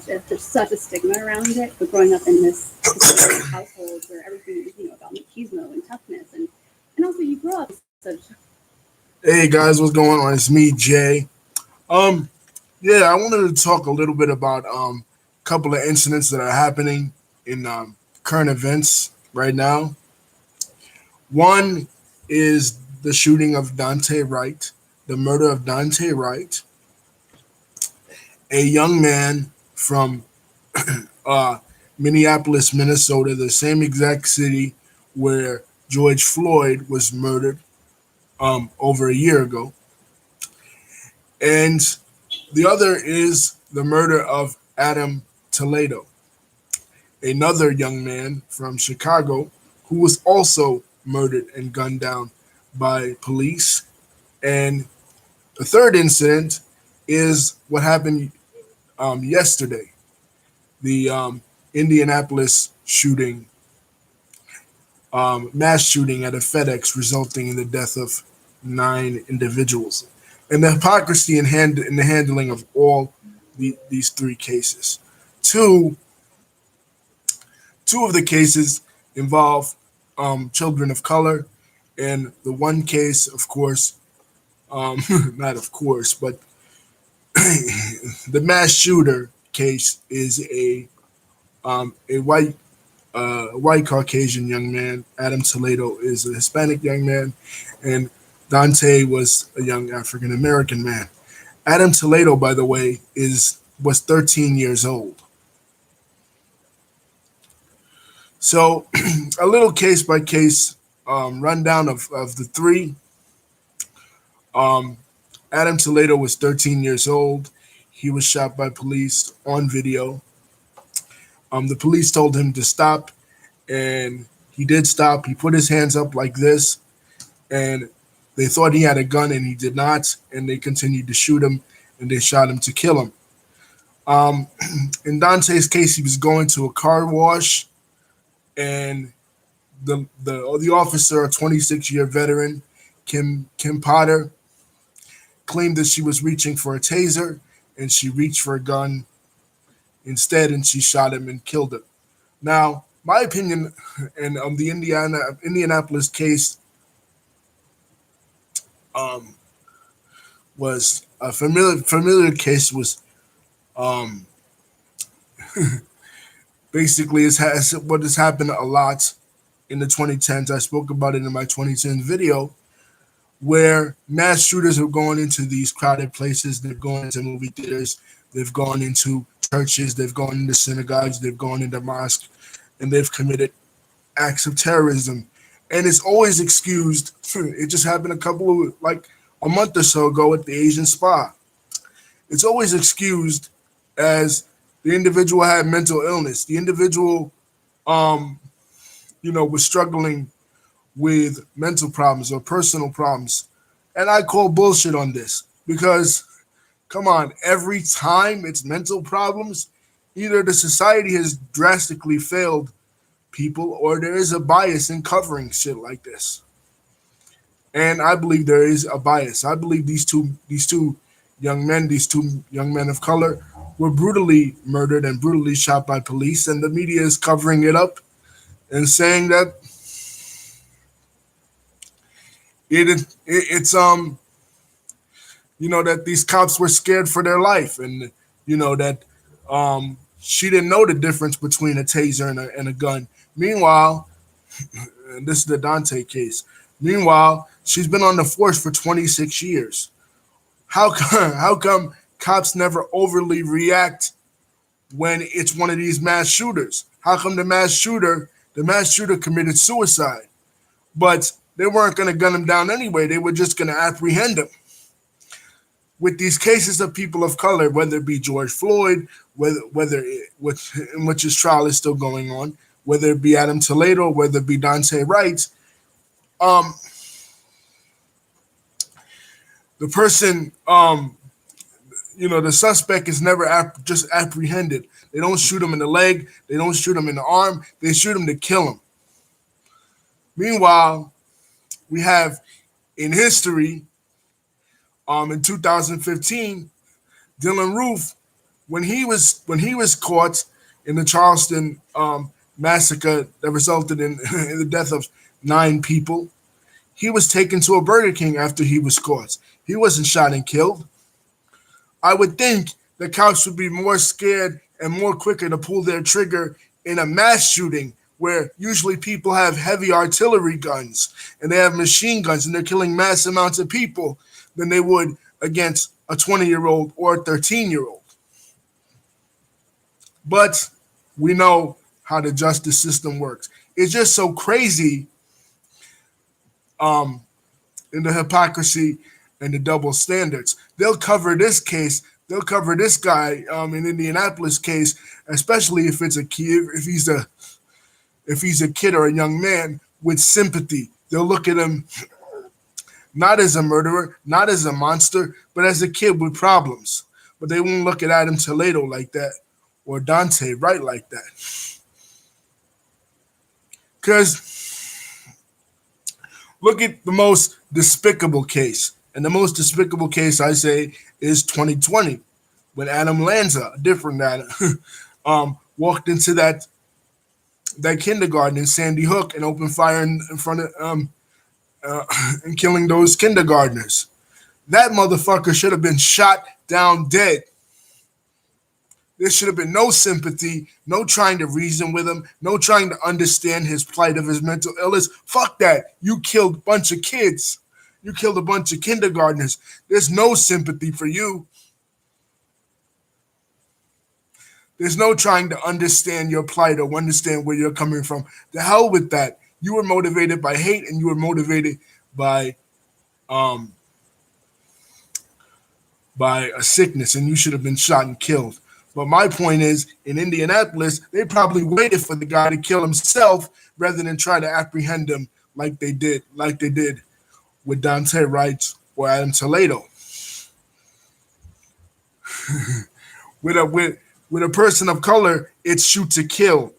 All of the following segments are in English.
there's such a stigma around it. But growing up in this particular household where everything is, about machismo and toughness, and also you grew up in such. Hey guys, what's going on? It's me, Jay. Um, yeah, I wanted to talk a little bit about a couple of incidents that are happening in current events right now. One is the shooting of Dante Wright, the murder of Dante Wright, a young man from uh, Minneapolis, Minnesota, the same exact city where George Floyd was murdered over a year ago. And the other is the murder of Adam Teledo, another young man from Chicago who was also murdered and gunned down by police. And the third incident is what happened yesterday, the Indianapolis shooting, mass shooting at a FedEx, resulting in the death of 9 individuals, and the hypocrisy in the handling of all these three cases. Two two of the cases involve children of color, and the one case, of course, not of course, but the mass shooter case is a white Caucasian young man. Adam Toledo is a Hispanic young man, and Dante was a young African American man. Adam Toledo, by the way, is was 13 years old. So, a little case by case rundown of the three. Um, Adam Toledo was 13 years old. He was shot by police on video. The police told him to stop, and he did stop. He put his hands up like this, and they thought he had a gun, and he did not. And they continued to shoot him, and they shot him to kill him. Um, in Dante's case, he was going to a car wash, and the officer, a 26-year veteran, Kim Potter, claimed that she was reaching for a taser, and she reached for a gun instead, and she shot him and killed him. Now, my opinion, and the Indianapolis case um, was a familiar case. Was um, basically has what has happened a lot in the 2010s. I spoke about it in my 2010 video, where mass shooters are going into these crowded places. They've gone into movie theaters. They've gone into churches. They've gone into synagogues. They've gone into mosques, and they've committed acts of terrorism. And it's always excused. It just happened like a month or so ago at the Asian spa. It's always excused as the individual had mental illness. The individual, um, was struggling with mental problems or personal problems. And I call bullshit on this because, come on, every time it's mental problems, either the society has drastically failed people or there is a bias in covering shit like this. And I believe there is a bias. I believe these two young men of color, were brutally murdered and brutally shot by police, and the media is covering it up and saying that it's that these cops were scared for their life, and that she didn't know the difference between a taser and a gun. Meanwhile, and this is the Dante case. Meanwhile, she's been on the force for 26 years. How come cops never overly react when it's one of these mass shooters? How come the mass shooter committed suicide, but they weren't going to gun him down anyway? They were just going to apprehend him. With these cases of people of color, whether it be George Floyd, which his trial is still going on, whether it be Adam Toledo, whether it be Dante Wright, um, the person, the suspect is never just apprehended. They don't shoot him in the leg. They don't shoot him in the arm. They shoot him to kill him. Meanwhile, we have in history, in 2015, Dylan Roof when he was caught in the Charleston massacre that resulted in, in the death of 9 people, he was taken to a Burger King after he was caught. He wasn't shot and killed. I would think the cops would be more scared and more quicker to pull their trigger in a mass shooting where usually people have heavy artillery guns and they have machine guns and they're killing mass amounts of people than they would against a 20-year-old or a 13-year-old. But we know how the justice system works. It's just so crazy um, in the hypocrisy and the double standards. They'll cover this case. They'll cover this guy in Indianapolis case, especially if it's a kid, if he's a kid or a young man, with sympathy. They'll look at him not as a murderer, not as a monster, but as a kid with problems. But they won't look at Adam Teledo like that or Duante Wright like that. Because look at the most despicable case. And the most despicable case, I say, is 2020, when Adam Lanza, a different Adam, walked into that kindergarten in Sandy Hook and opened fire in front of and killing those kindergartners. That motherfucker should have been shot down dead. There should have been no sympathy, no trying to reason with him, no trying to understand his plight of his mental illness. Fuck that. You killed a bunch of kids. You killed a bunch of kindergartners. There's no sympathy for you. There's no trying to understand your plight or understand where you're coming from. The hell with that. You were motivated by hate and you were motivated by a sickness, and you should have been shot and killed. But my point is, in Indianapolis, they probably waited for the guy to kill himself rather than try to apprehend him like they did with Duante Wright or Adam Teledo. with a person of color, it's shoot to kill.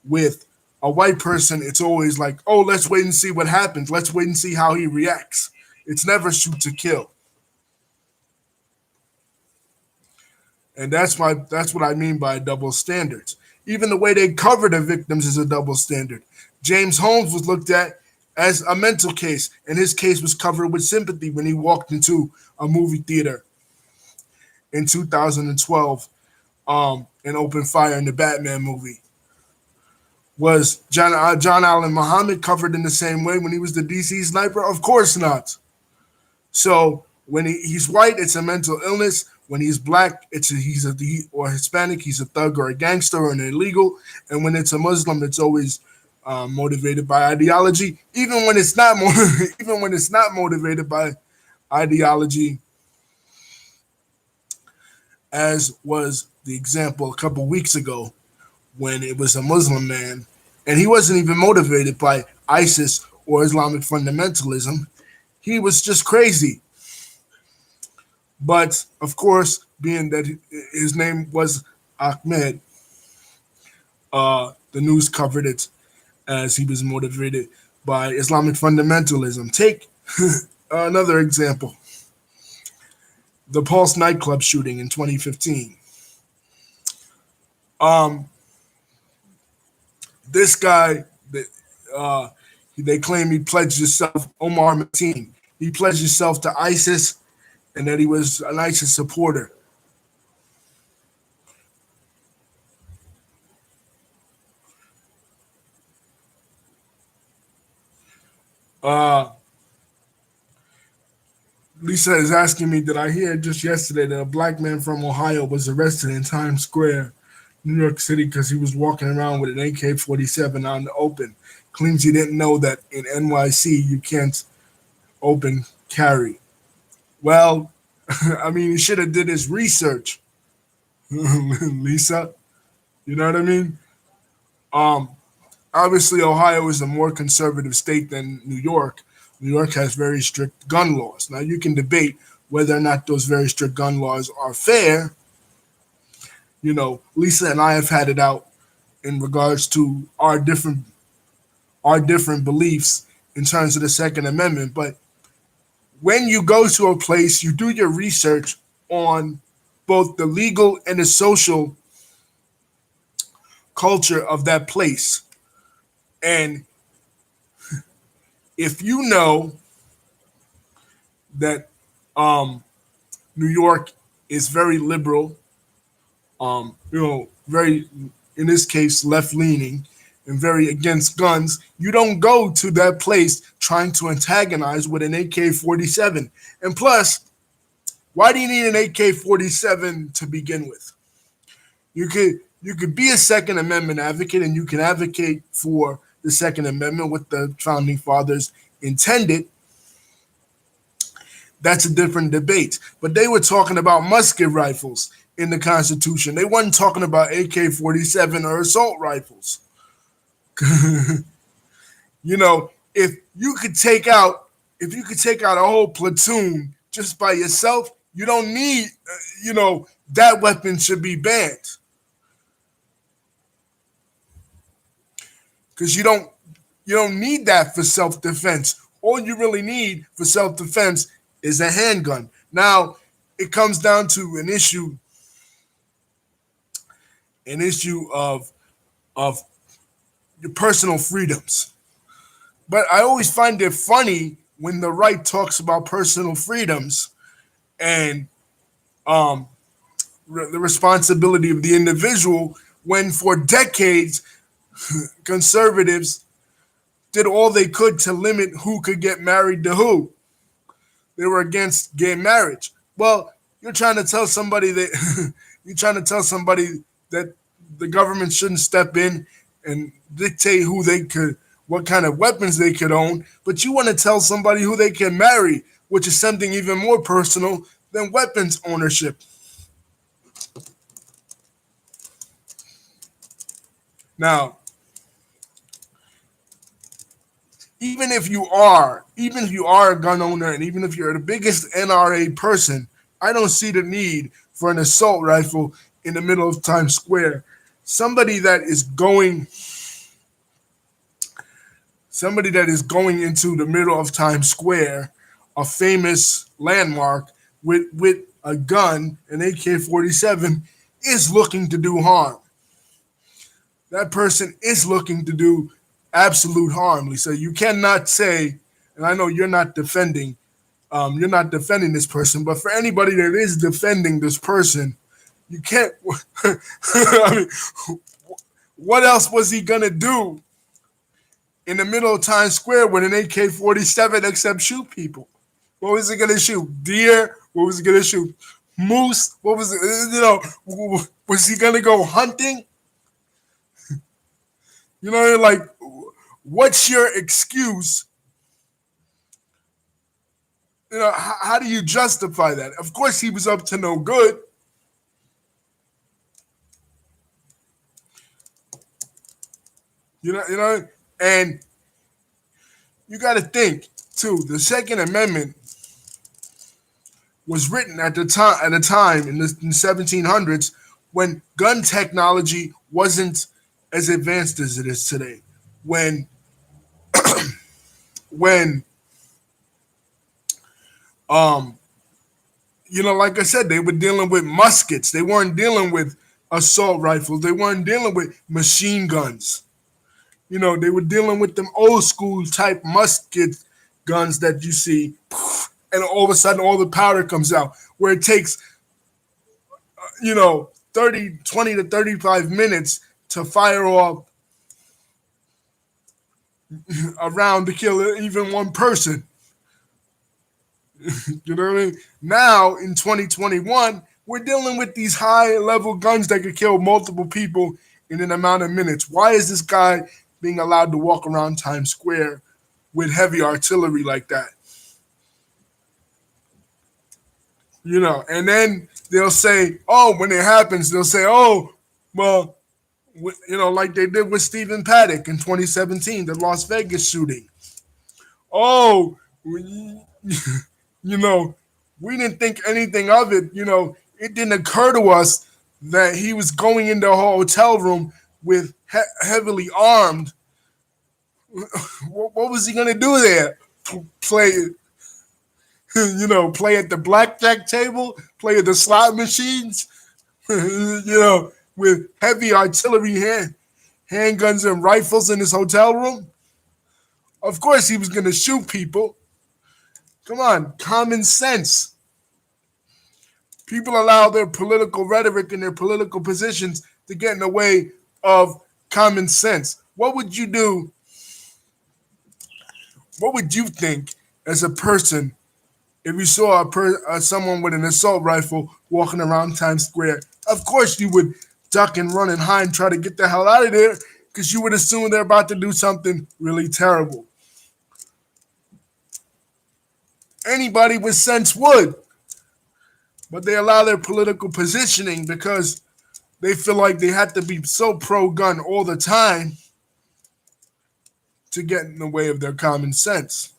With a white person, it's always like, oh, let's wait and see what happens. Let's wait and see how he reacts. It's never shoot to kill. And that's what I mean by double standards. Even the way they cover the victims is a double standard. James Holmes was looked at as a mental case, and his case was covered with sympathy when he walked into a movie theater in 2012 and opened fire in the Batman movie. Was John Allen Muhammad covered in the same way when he was the DC sniper? Of course not. So when he's white, it's a mental illness. When he's black, or Hispanic, he's a thug or a gangster or an illegal. And when it's a Muslim, it's always motivated by ideology. Even when it's not motivated by ideology, as was the example a couple weeks ago when it was a Muslim man, and he wasn't even motivated by ISIS or Islamic fundamentalism. He was just crazy. But, of course, being that his name was Ahmed, the news covered it as he was motivated by Islamic fundamentalism. Take another example. The Pulse nightclub shooting in 2015. This guy, they claim he pledged himself, Omar Mateen. He pledged himself to ISIS and that he was an ISIS supporter. Lisa is asking me, did I hear just yesterday that a black man from Ohio was arrested in Times Square, New York City, because he was walking around with an AK-47 on the open? Claims he didn't know that in NYC you can't open carry. Well, I mean, he should have did his research, Lisa. You know what I mean? Obviously, Ohio is a more conservative state than New York. New York has very strict gun laws. Now, you can debate whether or not those very strict gun laws are fair. You know, Lisa and I have had it out in regards to our different beliefs in terms of the Second Amendment. But when you go to a place, you do your research on both the legal and the social culture of that place. And if you know that New York is very liberal, very, in this case, left leaning and very against guns, you don't go to that place trying to antagonize with an AK-47. And plus, why do you need an AK-47 to begin with? You could be a Second Amendment advocate, and you can advocate for the Second Amendment, what the founding fathers intended. That's a different debate. But they were talking about musket rifles in the Constitution. They weren't talking about AK-47 or assault rifles. If you could take out a whole platoon just by yourself, you don't need, that weapon should be banned. Because you don't need that for self-defense. All you really need for self-defense is a handgun. Now, it comes down to an issue of your personal freedoms. But I always find it funny when the right talks about personal freedoms and the responsibility of the individual, when for decades conservatives did all they could to limit who could get married to who. They were against gay marriage. Well, you're trying to tell somebody that the government shouldn't step in and dictate what kind of weapons they could own, but you want to tell somebody who they can marry, which is something even more personal than weapons ownership. Now, even if you are a gun owner, and even if you're the biggest NRA person, I don't see the need for an assault rifle in the middle of Times Square. Somebody that is going into the middle of Times Square, a famous landmark, with a gun, an AK-47, is looking to do harm. That person is looking to do absolute harm. So you cannot say, and I know you're not defending this person, but for anybody that is defending this person, you can't. I mean, what else was he gonna do in the middle of Times Square with an AK-47 except shoot people? What was he gonna shoot? Deer? What was he gonna shoot? Moose? What was it? Was he gonna go hunting? Like, what's your excuse? How do you justify that? Of course, he was up to no good. And you got to think too. The Second Amendment was written at a time in the 1700s when gun technology wasn't as advanced as it is today. When like I said, they were dealing with muskets. They weren't dealing with assault rifles. They weren't dealing with machine guns. They were dealing with them old school type musket guns that you see, and all of a sudden all the powder comes out, where it takes 20 to 35 minutes to fire off a round to kill even one person. You know what I mean? Now in 2021, we're dealing with these high level guns that could kill multiple people in an amount of minutes. Why is this guy being allowed to walk around Times Square with heavy artillery like that? And then they'll say, when it happens, they'll say, well, like they did with Stephen Paddock in 2017, the Las Vegas shooting. We didn't think anything of it. It didn't occur to us that he was going into a hotel room with heavily armed. What was he going to do there? Play play at the blackjack table, play at the slot machines, with heavy artillery handguns and rifles in his hotel room. Of course, he was going to shoot people. Come on, common sense. People allow their political rhetoric and their political positions to get in the way of common sense. What would you do? What would you think as a person if you saw someone with an assault rifle walking around Times Square? Of course, you would duck and run and hide and try to get the hell out of there because you would assume they're about to do something really terrible. Anybody with sense would, but they allow their political positioning because they feel like they have to be so pro-gun all the time to get in the way of their common sense.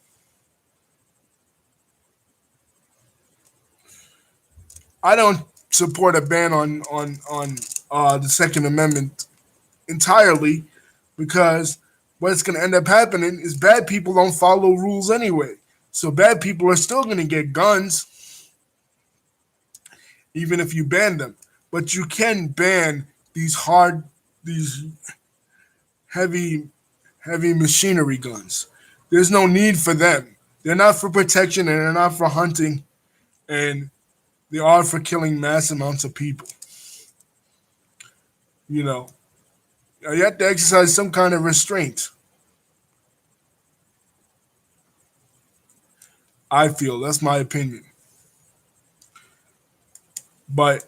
I don't support a ban on the Second Amendment entirely because what's going to end up happening is bad people don't follow rules anyway. So bad people are still going to get guns even if you ban them. But you can ban these heavy machinery guns. There's no need for them. They're not for protection and they're not for hunting, and they are for killing mass amounts of people. You have to exercise some kind of restraint. I feel that's my opinion. But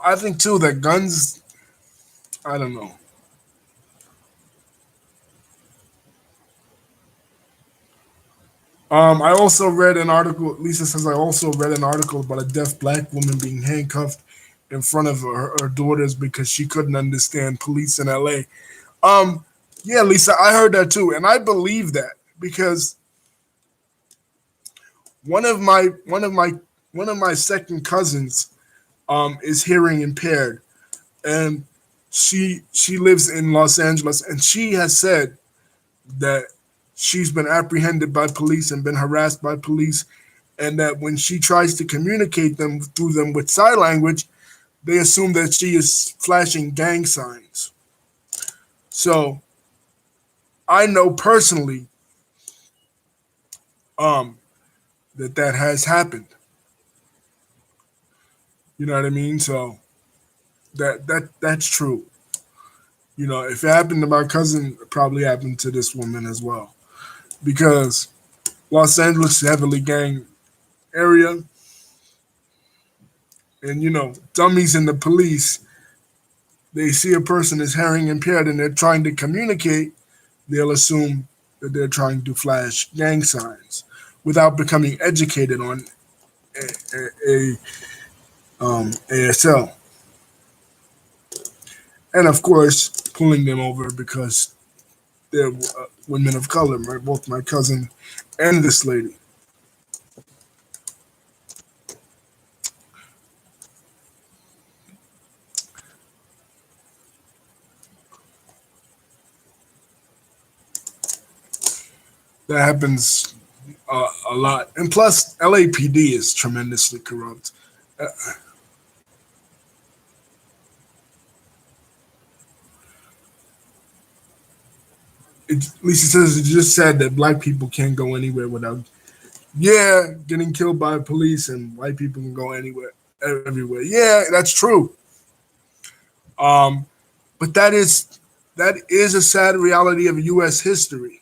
I think too that guns, I don't know. I also read an article, Lisa says I also read an article about a deaf black woman being handcuffed in front of her daughters because she couldn't understand police in LA. Yeah, Lisa, I heard that too, and I believe that because one of my second cousins is hearing impaired, and she lives in Los Angeles, and she has said that she's been apprehended by police and been harassed by police, and that when she tries to communicate through them with sign language, they assume that she is flashing gang signs. So I know personally that has happened. You know what I mean? So that's true. If it happened to my cousin, it probably happened to this woman as well. Because Los Angeles is a heavily gang area, and dummies in the police, they see a person is hearing impaired and they're trying to communicate, they'll assume that they're trying to flash gang signs without becoming educated on ASL. And of course, pulling them over because they're women of color, both my cousin and this lady. That happens a lot. And plus, LAPD is tremendously corrupt. Lisa says it just said that black people can't go anywhere without, getting killed by police, and white people can go anywhere, everywhere. Yeah, that's true. But that is a sad reality of U.S. history.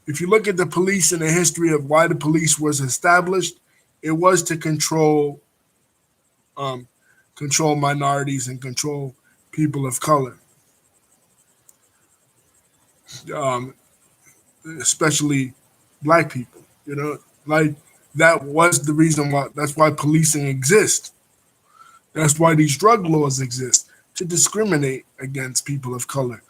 If you look at the police and the history of why the police was established, it was to control minorities and control people of color, especially black people. Like that was the reason why. That's why policing exists. That's why these drug laws exist, to discriminate against people of color.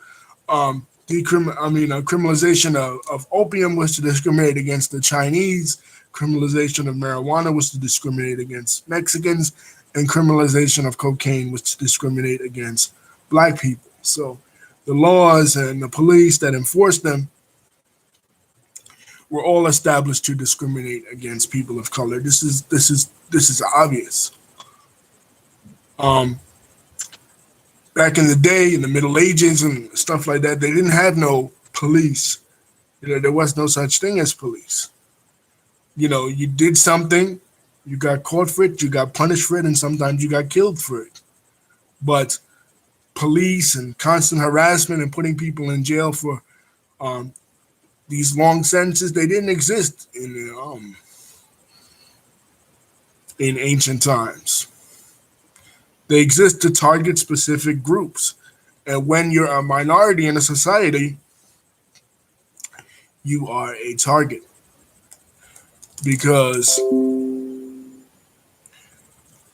Criminalization of opium was to discriminate against the Chinese. Criminalization of marijuana was to discriminate against Mexicans, and criminalization of cocaine was to discriminate against black people. So the laws and the police that enforce them were all established to discriminate against people of color. This is obvious. Um, Back in the day, in the Middle Ages and stuff like that, they didn't have no police. There was no such thing as police. You did something, you got caught for it, you got punished for it, and sometimes you got killed for it. But police and constant harassment and putting people in jail for um, these long sentences, they didn't exist in ancient times. They exist to target specific groups. And when you're a minority in a society, you are a target because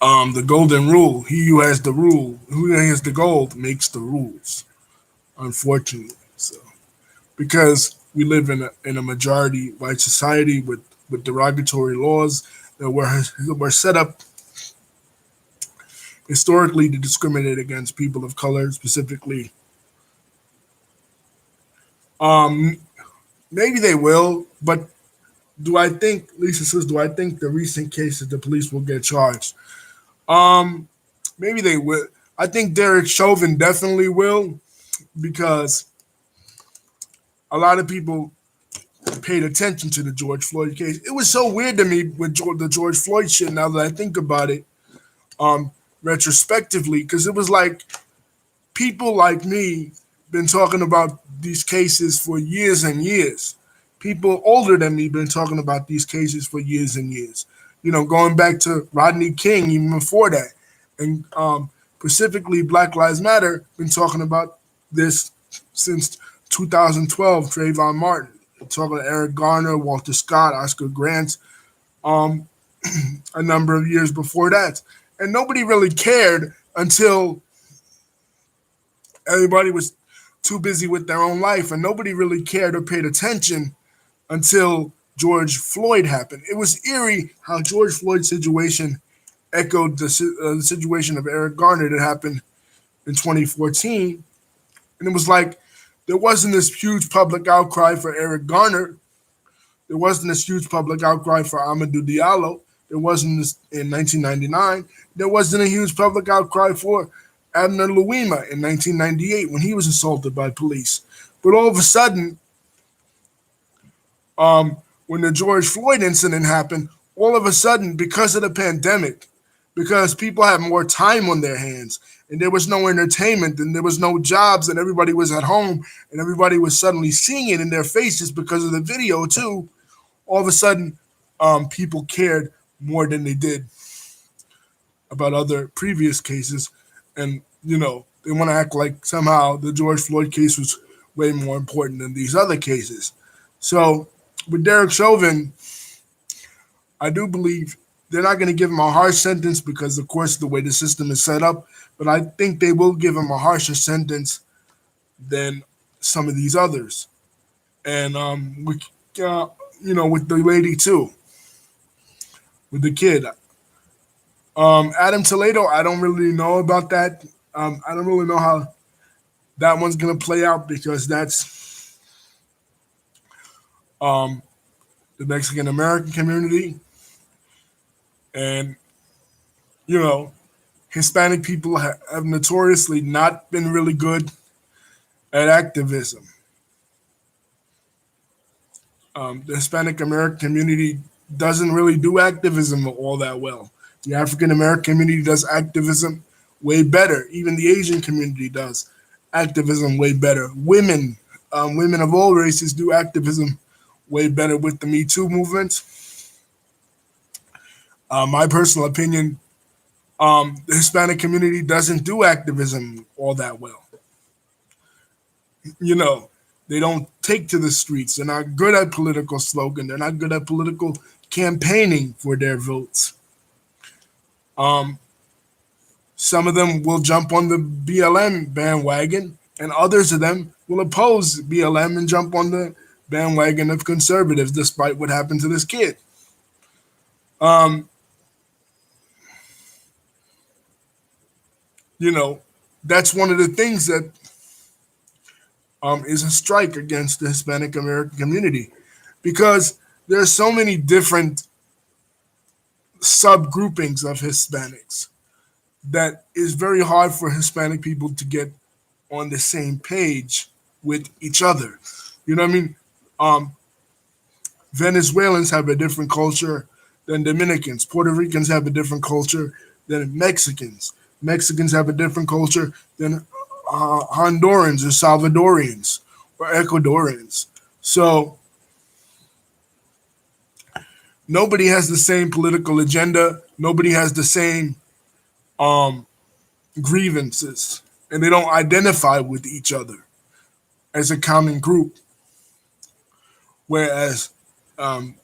the golden rule, he who has the gold makes the rules, unfortunately. So because we live in a majority white society with derogatory laws that were set up historically to discriminate against people of color, specifically. Um, Maybe they will, but Lisa says, do I think the recent cases the police will get charged? Um, Maybe they will. I think Derek Chauvin definitely will because a lot of people paid attention to the George Floyd case. It was so weird to me with the George Floyd shit. Now that I think about it, um, retrospectively, because it was like people like me been talking about these cases for years and years. People older than me been talking about these cases for years and years. Going back to Rodney King, even before that, and specifically Black Lives Matter been talking about this since 2012. Trayvon Martin, talking to Eric Garner, Walter Scott, Oscar Grant, um, a number of years before that, and nobody really cared until everybody was too busy with their own life, and nobody really cared or paid attention until George Floyd happened. It was eerie how George Floyd's situation echoed the situation of Eric Garner that happened in 2014. And it was like there wasn't this huge public outcry for Eric Garner. There wasn't this huge public outcry for Amadou Diallo. There wasn't this in 1999. There wasn't a huge public outcry for Abner Louima in 1998 when he was assaulted by police. But all of a sudden, when the George Floyd incident happened, all of a sudden, because of the pandemic, because people had more time on their hands, and there was no entertainment, and there was no jobs, and everybody was at home, and everybody was suddenly seeing it in their faces because of the video too, all of a sudden, people cared more than they did about other previous cases. And, they want to act like somehow the George Floyd case was way more important than these other cases. So with Derek Chauvin, I do believe they're not going to give him a harsh sentence because, of course, the way the system is set up. But I think they will give him a harsher sentence than some of these others. And with the lady too, with the kid. Adam Teledo, I don't really know about that. I don't really know how that one's gonna play out because that's um, the Mexican American community, and you know, Hispanic people have notoriously not been really good at activism. The Hispanic American community doesn't really do activism all that well. The African American community does activism way better. Even the Asian community does activism way better. Women of all races do activism way better with the Me Too movement. My personal opinion, the Hispanic community doesn't do activism all that well. You know, they don't take to the streets. They're not good at political slogan. They're not good at political campaigning for their votes. Um, some of them will jump on the BLM bandwagon, and others of them will oppose BLM and jump on the bandwagon of conservatives, despite what happened to this kid. Um, you know, that's one of the things that is a strike against the Hispanic American community because there are so many different subgroupings of Hispanics that is very hard for Hispanic people to get on the same page with each other. You know what I mean? Um, Venezuelans have a different culture than Dominicans. Puerto Ricans have a different culture than Mexicans. Mexicans have a different culture than Hondurans or Salvadorians or Ecuadorians. So nobody has the same political agenda. Nobody has the same um, grievances, and they don't identify with each other as a common group. Whereas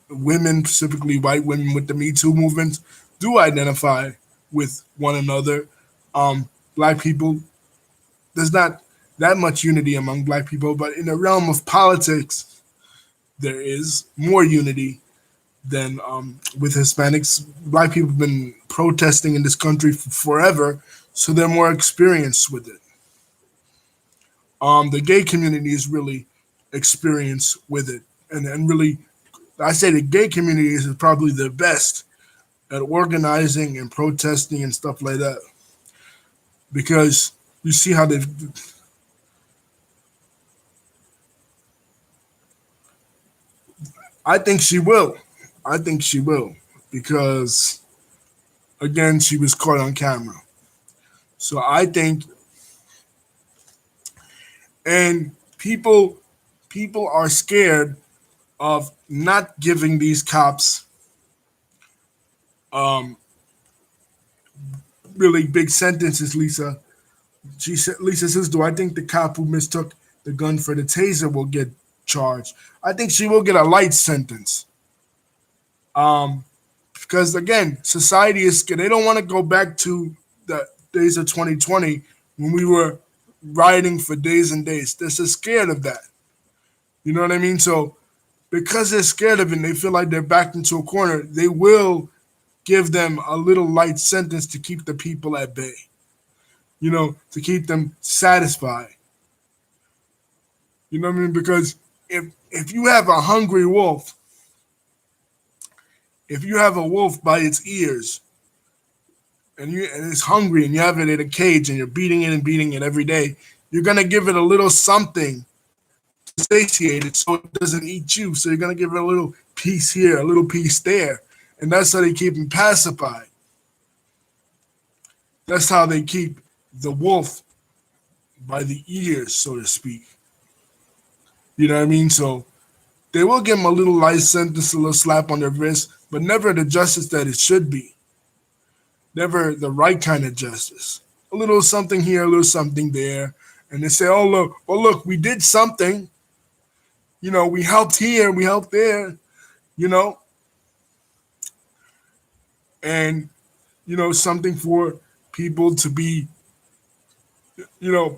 women, specifically white women with the Me Too movement, do identify with one another. Black people, there's not that much unity among black people, but in the realm of politics, there is more unity than with Hispanics. Black people have been protesting in this country forever, so they're more experienced with it. The gay community is really experienced with it, and really, I say the gay community is probably the best at organizing and protesting and stuff like that because you see how they've. I think she will. I think she will because again, she was caught on camera. So I think, and people are scared of not giving these cops um, really big sentences. Lisa says, "Do I think the cop who mistook the gun for the taser will get charged? I think she will get a light sentence." Um, because again, society is scared. They don't want to go back to the days of 2020 when we were rioting for days and days. They're so scared of that. You know what I mean? So because they're scared of it and they feel like they're backed into a corner, they will give them a little light sentence to keep the people at bay. To keep them satisfied. You know what I mean? Because if you have a hungry wolf, if you have a wolf by its ears and it's hungry and you have it in a cage and you're beating it and beating it every day, you're gonna give it a little something to satiate it so it doesn't eat you. So you're gonna give it a little piece here, a little piece there, and that's how they keep him pacified. That's how they keep the wolf by the ears, so to speak. You know what I mean? So they will give him a little light sentence, a little slap on their wrist, but never the justice that it should be. Never the right kind of justice. A little something here, a little something there. And they say, oh look, we did something. We helped here, we helped there, you know, and something for people to be,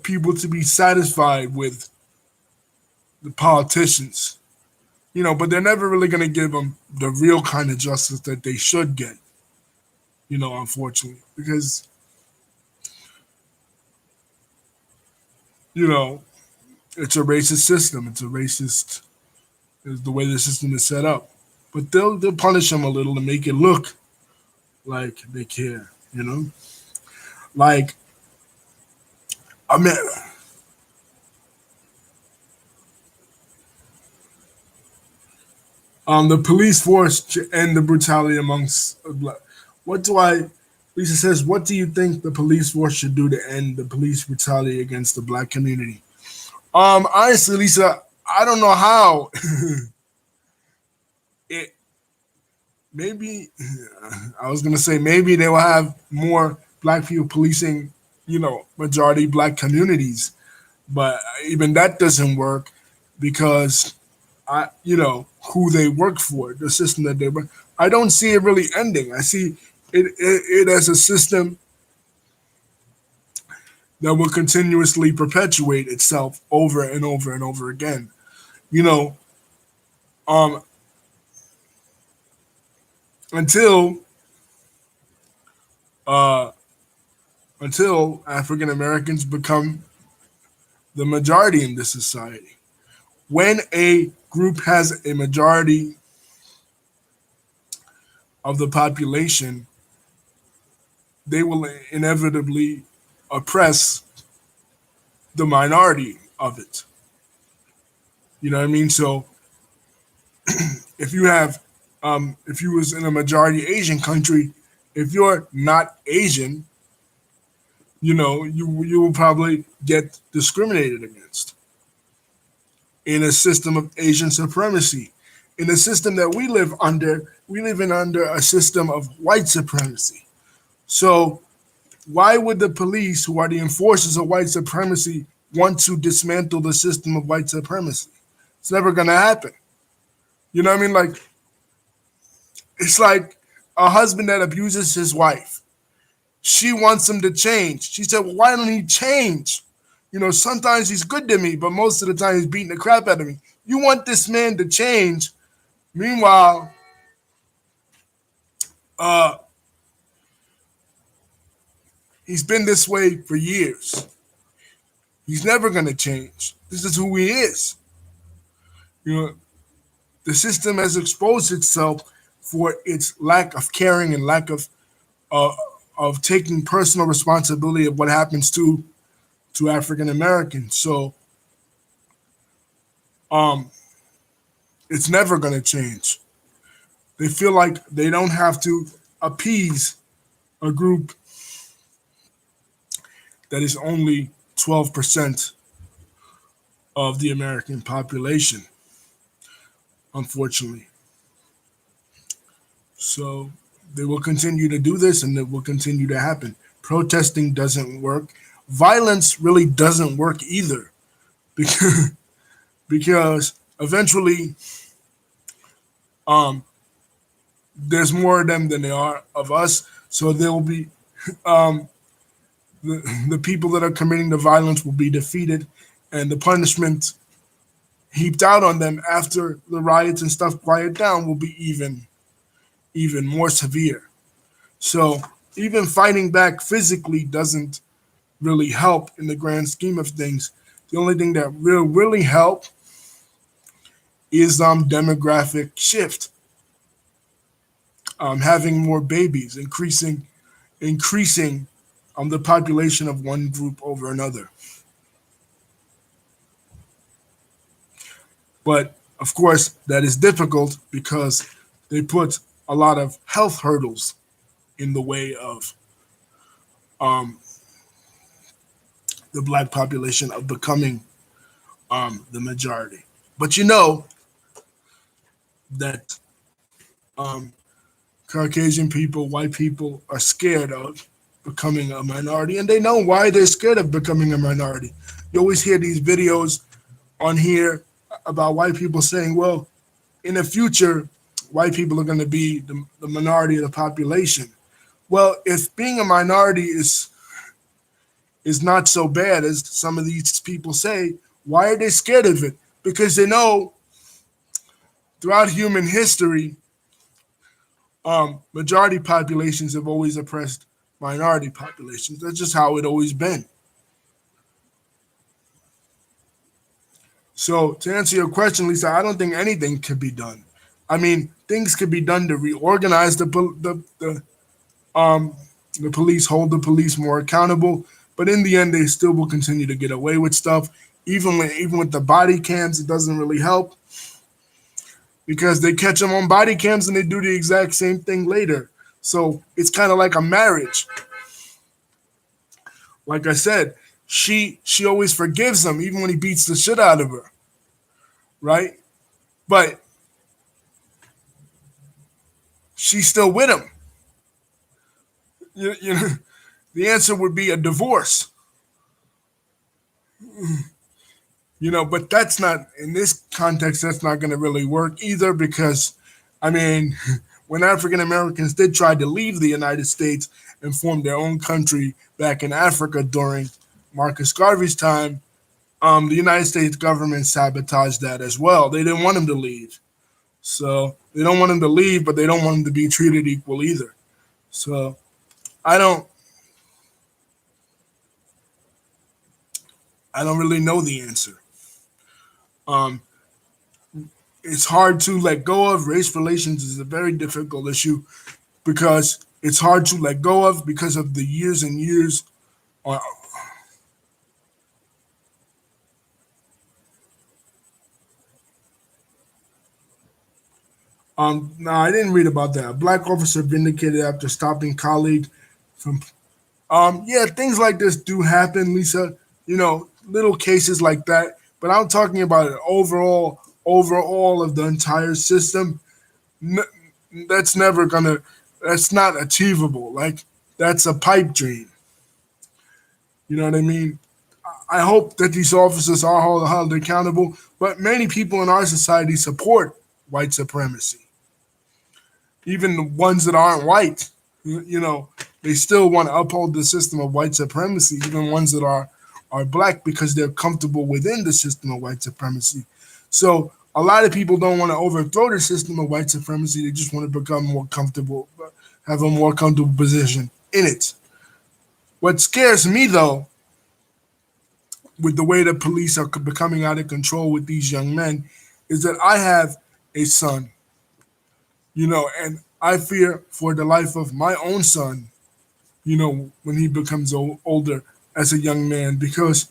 people to be satisfied with the politicians, but they're never really going to give them the real kind of justice that they should get, unfortunately, because, you know, it's a racist system. It's a racist, is the way the system is set up. But they'll punish them a little to make it look like they care, Like, I mean, the police force to end the brutality amongst black. What do I? Lisa says, what do you think the police force should do to end the police brutality against the black community? Honestly, Lisa, I don't know how. it maybe I was gonna say maybe they will have more black people policing, majority black communities, but even that doesn't work because who they work for, the system that they work. I don't see it really ending. I see it as a system that will continuously perpetuate itself over and over and over again. You know, um, until uh, until African Americans become the majority in this society. When a group has a majority of the population, they will inevitably oppress the minority of it. You know what I mean? So if you have, if you was in a majority Asian country, if you're not Asian, you will probably get discriminated against in a system of Asian supremacy. In the system that we live in under a system of white supremacy. So why would the police, who are the enforcers of white supremacy, want to dismantle the system of white supremacy? It's never going to happen. You know what I mean? Like, it's like a husband that abuses his wife. She wants him to change. She said, well, why don't he change? Sometimes he's good to me, but most of the time he's beating the crap out of me. You want this man to change. Meanwhile, he's been this way for years. He's never going to change. This is who he is. The system has exposed itself for its lack of caring and lack of taking personal responsibility of what happens to African Americans. So it's never going to change. They feel like they don't have to appease a group that is only 12% of the American population, unfortunately. So they will continue to do this, and it will continue to happen. Protesting doesn't work. Violence really doesn't work either, because eventually there's more of them than there are of us. So there will be the people that are committing the violence will be defeated, and the punishment heaped out on them after the riots and stuff quiet down will be even more severe. So even fighting back physically doesn't really help in the grand scheme of things. The only thing that will really help is demographic shift, having more babies, increasing the population of one group over another. But of course, that is difficult because they put a lot of health hurdles in the way of the black population of becoming the majority. But you know that Caucasian people, white people are scared of becoming a minority, and they know why they're scared of becoming a minority. You always hear these videos on here about white people saying, well, in the future, white people are going to be the minority of the population. Well, if being a minority is not so bad as some of these people say, why are they scared of it? Because they know throughout human history, majority populations have always oppressed minority populations. That's just how it always been. So to answer your question, Lisa, I don't think anything could be done. I mean, things could be done to reorganize the police, hold the police more accountable, but in the end, they still will continue to get away with stuff. Even with the body cams, it doesn't really help because they catch them on body cams and they do the exact same thing later. So it's kind of like a marriage. Like I said, she always forgives him even when he beats the shit out of her, right? But she's still with him. You know, the answer would be a divorce. But that's not, in this context, that's not going to really work either because, I mean, when African Americans did try to leave the United States and form their own country back in Africa during Marcus Garvey's time, the United States government sabotaged that as well. They didn't want him to leave. So they don't want him to leave, but they don't want him to be treated equal either. So I I don't really know the answer. Um, it's hard to let go of. Race relations is a very difficult issue because it's hard to let go of because of the years and years. Uh, no, I didn't read about that. A black officer vindicated after stopping colleague from. Yeah, things like this do happen, Lisa. Little cases like that. But I'm talking about an overall of the entire system. That's never gonna. That's not achievable. Like that's a pipe dream. You know what I mean? I hope that these officers are held accountable. But many people in our society support white supremacy, even the ones that aren't white. They still want to uphold the system of white supremacy, even ones that are black, because they're comfortable within the system of white supremacy. So a lot of people don't want to overthrow the system of white supremacy. They just want to become more comfortable, have a more comfortable position in it. What scares me, though, with the way the police are becoming out of control with these young men, is that I have a son, and I fear for the life of my own son, when he becomes older as a young man, because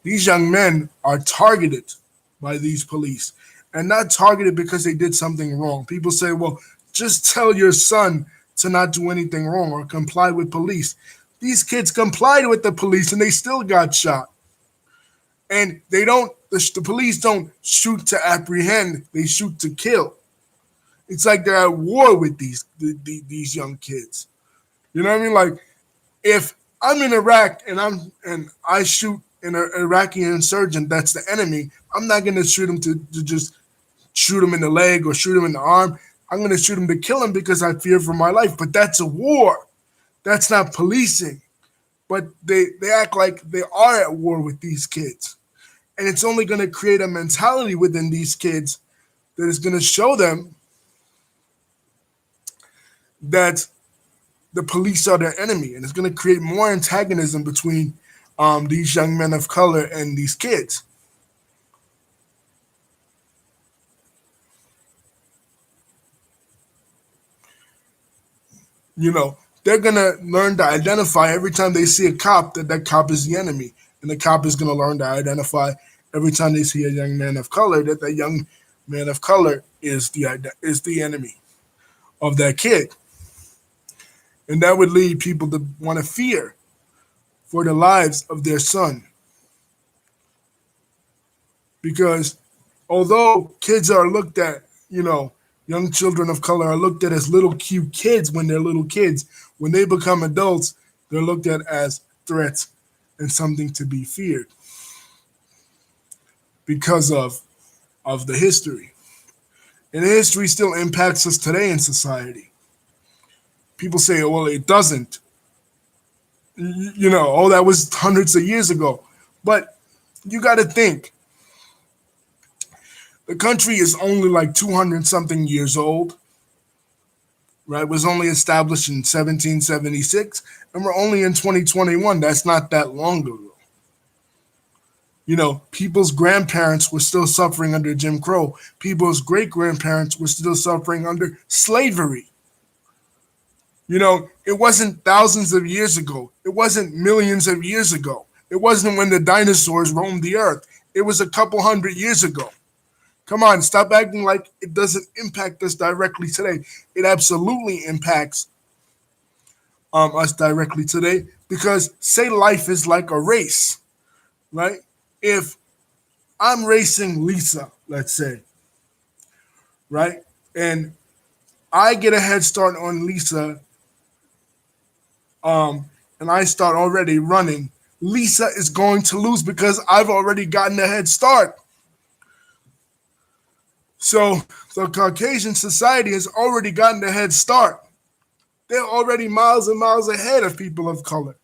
these young men are targeted by these police and not targeted because they did something wrong. People say, well, just tell your son to not do anything wrong or comply with police. These kids complied with the police and they still got shot. And the police don't shoot to apprehend, they shoot to kill. It's like they're at war with these young kids. You know what I mean? Like if I'm in Iraq and I shoot an Iraqi insurgent that's the enemy, I'm not gonna shoot him to just shoot him in the leg or shoot him in the arm. I'm gonna shoot him to kill him because I fear for my life. But that's a war. That's not policing. But they act like they are at war with these kids. And it's only gonna create a mentality within these kids that is gonna show them that the police are their enemy, and it's going to create more antagonism between these young men of color and these kids. They're going to learn to identify every time they see a cop that cop is the enemy, and the cop is going to learn to identify every time they see a young man of color that young man of color is the enemy of that kid. And that would lead people to want to fear for the lives of their son. Because although kids are looked at, young children of color are looked at as little cute kids when they're little kids, when they become adults, they're looked at as threats and something to be feared because of the history. And the history still impacts us today in society. People say, well, it doesn't. That was hundreds of years ago. But you got to think, the country is only like 200 something years old, right? It was only established in 1776, and we're only in 2021. That's not that long ago. People's grandparents were still suffering under Jim Crow. People's great grandparents were still suffering under slavery. It wasn't thousands of years ago. It wasn't millions of years ago. It wasn't when the dinosaurs roamed the earth. It was a couple hundred years ago. Come on, stop acting like it doesn't impact us directly today. It absolutely impacts us directly today because, say, life is like a race, right? If I'm racing Lisa, let's say, right, and I get a head start on Lisa, and I start already running, Lisa is going to lose because I've already gotten a head start. So the Caucasian society has already gotten a head start. They're already miles and miles ahead of people of color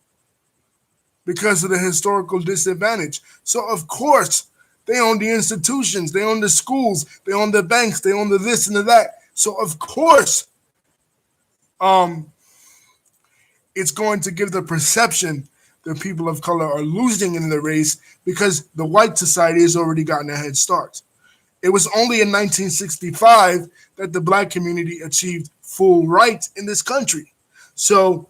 because of the historical disadvantage. So of course, they own the institutions, they own the schools, they own the banks, they own the this and the that. So of course, it's going to give the perception the people of color are losing in the race because the white society has already gotten a head start. It was only in 1965 that the black community achieved full rights in this country. So,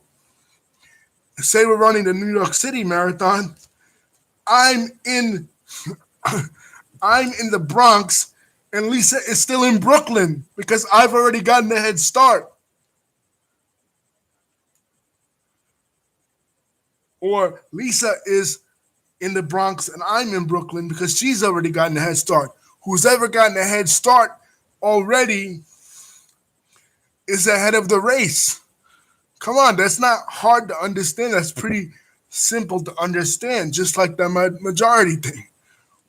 say we're running the New York City Marathon, I'm in I'm in the Bronx and Lisa is still in Brooklyn because I've already gotten a head start. Or Lisa is in the Bronx and I'm in Brooklyn because she's already gotten a head start. Who's ever gotten a head start already is ahead of the race. Come on, that's not hard to understand. That's pretty simple to understand, just like the majority thing.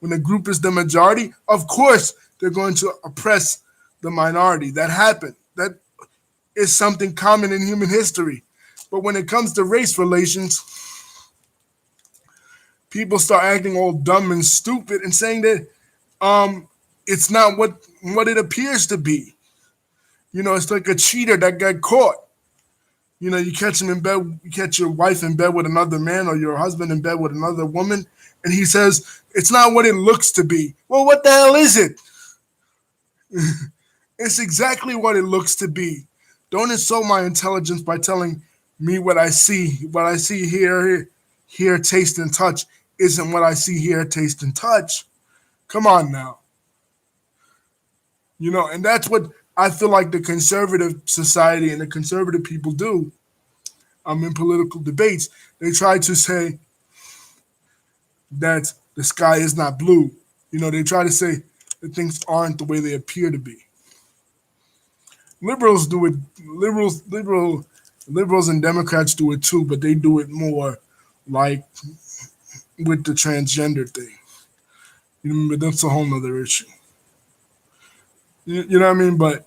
When a group is the majority, of course they're going to oppress the minority. That happened. That is something common in human history. But when it comes to race relations, people start acting all dumb and stupid and saying that it's not what it appears to be. It's like a cheater that got caught. You catch him in bed, you catch your wife in bed with another man or your husband in bed with another woman, and he says, it's not what it looks to be. Well, what the hell is it? It's exactly what it looks to be. Don't insult my intelligence by telling me what I see. What I see, hear, taste, and touch isn't what I see, hear, taste, and touch. Come on now. And that's what I feel like the conservative society and the conservative people do. In political debates, they try to say that the sky is not blue. They try to say that things aren't the way they appear to be. Liberals do it. Liberals and Democrats do it too, but they do it more like with the transgender thing. But that's a whole nother issue. You know what I mean? But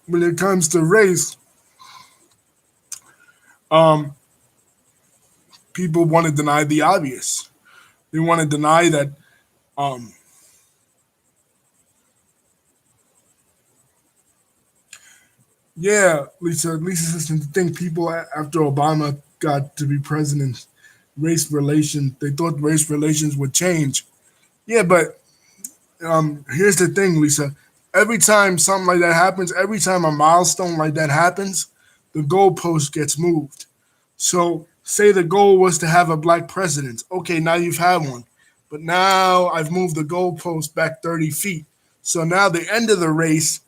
when it comes to race, people want to deny the obvious. They want to deny that yeah, Lisa doesn't think people after Obama got to be president, they thought race relations would change. Yeah, but here's the thing, Lisa. Every time something like that happens, every time a milestone like that happens, the goalpost gets moved. So, say the goal was to have a black president. Okay, now you've had one. But now I've moved the goalpost back 30 feet. So now the end of the race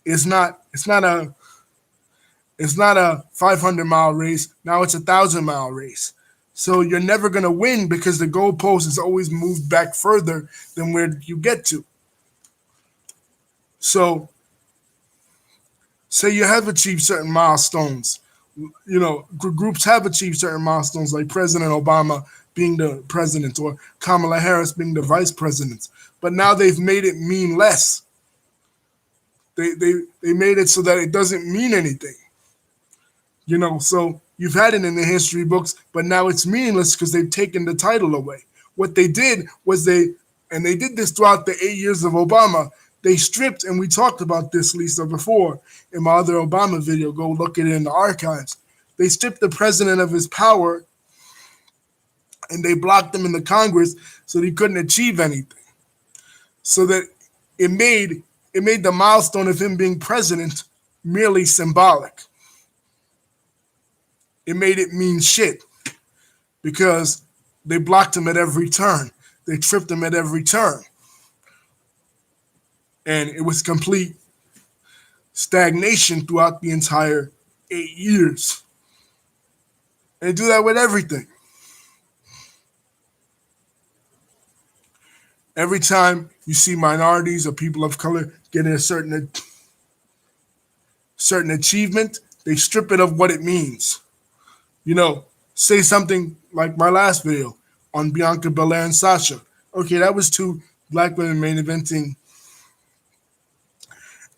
is it's not a 500-mile race. Now it's a 1,000-mile race. So you're never going to win because the goalpost is always moved back further than where you get to. So, say you have achieved certain milestones. Groups have achieved certain milestones, like President Obama being the president or Kamala Harris being the vice president. But now they've made it mean less. They made it so that it doesn't mean anything. So you've had it in the history books, but now it's meaningless because they've taken the title away. What they did was they did this throughout the 8 years of Obama. They stripped, and we talked about this, Lisa, before in my other Obama video. Go look at it in the archives. They stripped the president of his power, and they blocked him in the Congress so he couldn't achieve anything. So that it made the milestone of him being president merely symbolic. It made it mean shit because they blocked him at every turn. They tripped him at every turn. And it was complete stagnation throughout the entire 8 years. And they do that with everything. Every time you see minorities or people of color getting a certain achievement, they strip it of what it means. Say something like my last video on Bianca Belair and Sasha. Okay, that was two black women main eventing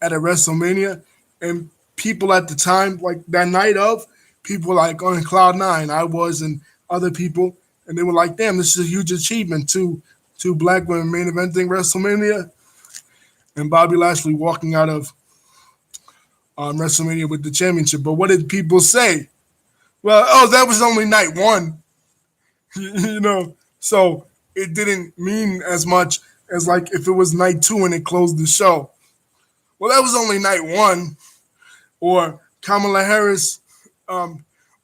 at a WrestleMania, and people at the time, like that night of, people were like on cloud nine. I was, and other people, and they were like, "Damn, this is a huge achievement." Two black women main eventing WrestleMania, and Bobby Lashley walking out of WrestleMania with the championship. But what did people say? Well, that was only night one. So it didn't mean as much as like if it was night two and it closed the show. Well, that was only night one. Or Kamala Harris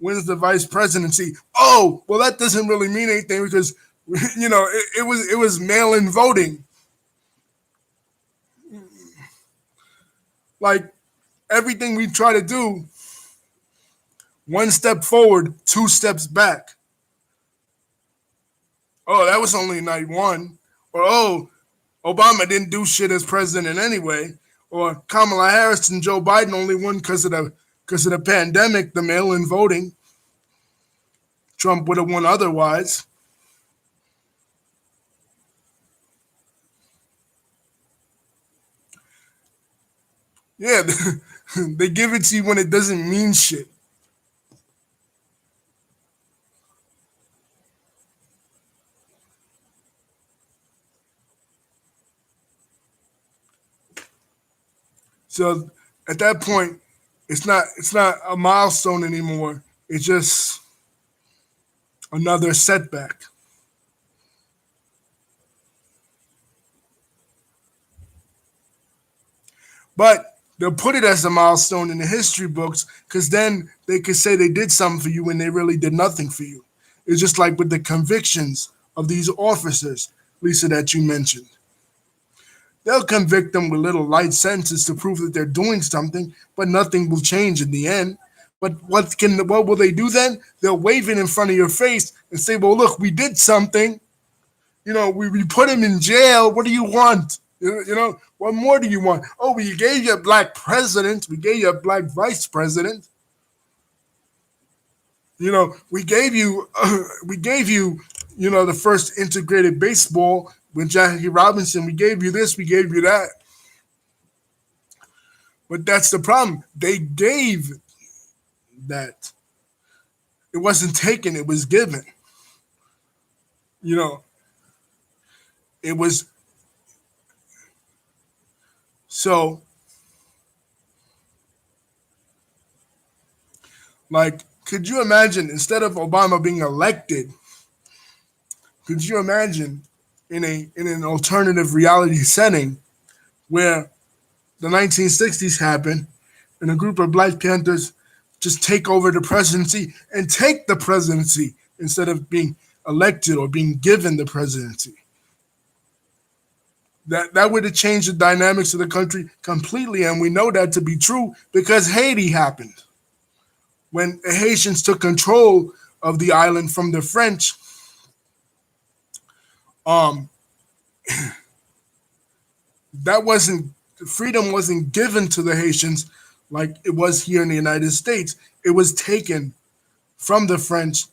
wins the vice presidency. Oh, well, that doesn't really mean anything because it was mail-in voting. Like everything we try to do, one step forward, two steps back. Oh, that was only night one. Or oh, Obama didn't do shit as president anyway. Or Kamala Harris and Joe Biden only won because of the pandemic, the mail-in voting. Trump would have won otherwise. Yeah, they give it to you when it doesn't mean shit. So at that point, it's not a milestone anymore. It's just another setback. But they'll put it as a milestone in the history books because then they could say they did something for you when they really did nothing for you. It's just like with the convictions of these officers, Lisa, that you mentioned. They'll convict them with little light sentences to prove that they're doing something, but nothing will change in the end. But what will they do then? They'll wave it in front of your face and say, "Well, look, we did something. We put him in jail. What do you want? What more do you want? Oh, we gave you a black president. We gave you a black vice president. We gave you the first integrated baseball with Jackie Robinson. We gave you this. We gave you that. But that's the problem. They gave that. It wasn't taken. It was given. You know, it was so like. Could you imagine instead of Obama being elected? Could you imagine in an alternative reality setting where the 1960s happened and a group of Black Panthers just take over the presidency and take the presidency instead of being elected or being given the presidency? That would have changed the dynamics of the country completely, and we know that to be true because Haiti happened. When the Haitians took control of the island from the French, um, that wasn't freedom wasn't given to the Haitians like it was here in the United States. It was taken from the French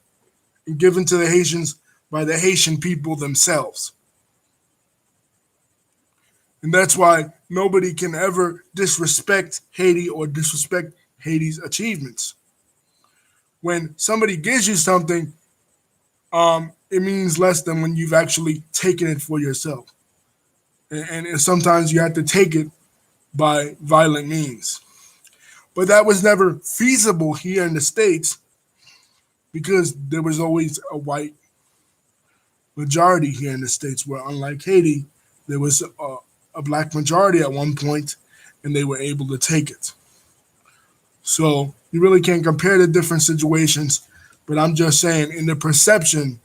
and given to the Haitians by the Haitian people themselves. And that's why nobody can ever disrespect Haiti or disrespect Haiti's achievements. When somebody gives you something, it means less than when you've actually taken it for yourself. And sometimes you have to take it by violent means. But that was never feasible here in the States because there was always a white majority here in the States, where unlike Haiti, there was a black majority at one point and they were able to take it. So you really can't compare the different situations, but I'm just saying in the perception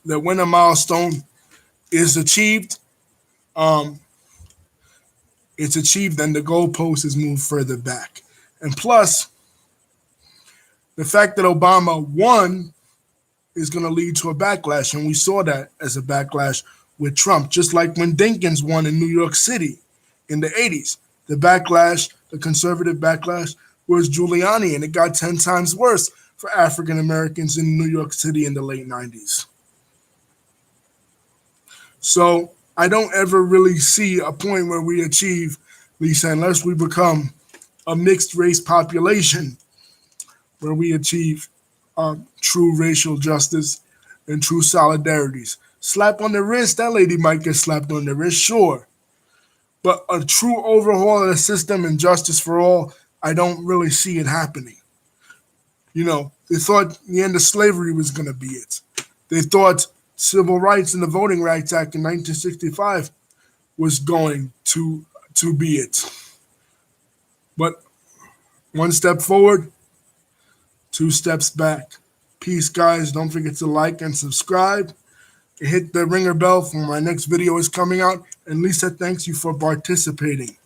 that when a milestone is achieved, um, it's achieved and the goalpost is moved further back. And plus, the fact that Obama won is going to lead to a backlash, and we saw that as a backlash with Trump, just like when Dinkins won in New York City in the 80s. The backlash, the conservative backlash, was Giuliani, and it got 10 times worse for African Americans in New York City in the late 90s. So I don't ever really see a point where we achieve, Lisa, unless we become a mixed race population, where we achieve true racial justice and true solidarities. Slap on the wrist, that lady might get slapped on the wrist, sure. But a true overhaul of the system and justice for all, I don't really see it happening. They thought the end of slavery was going to be it. They thought civil rights and the Voting Rights Act in 1965 was going to be it. But one step forward, two steps back. Peace, guys. Don't forget to like and subscribe. Hit the ringer bell for my next video is coming out. And Lisa, thanks you for participating.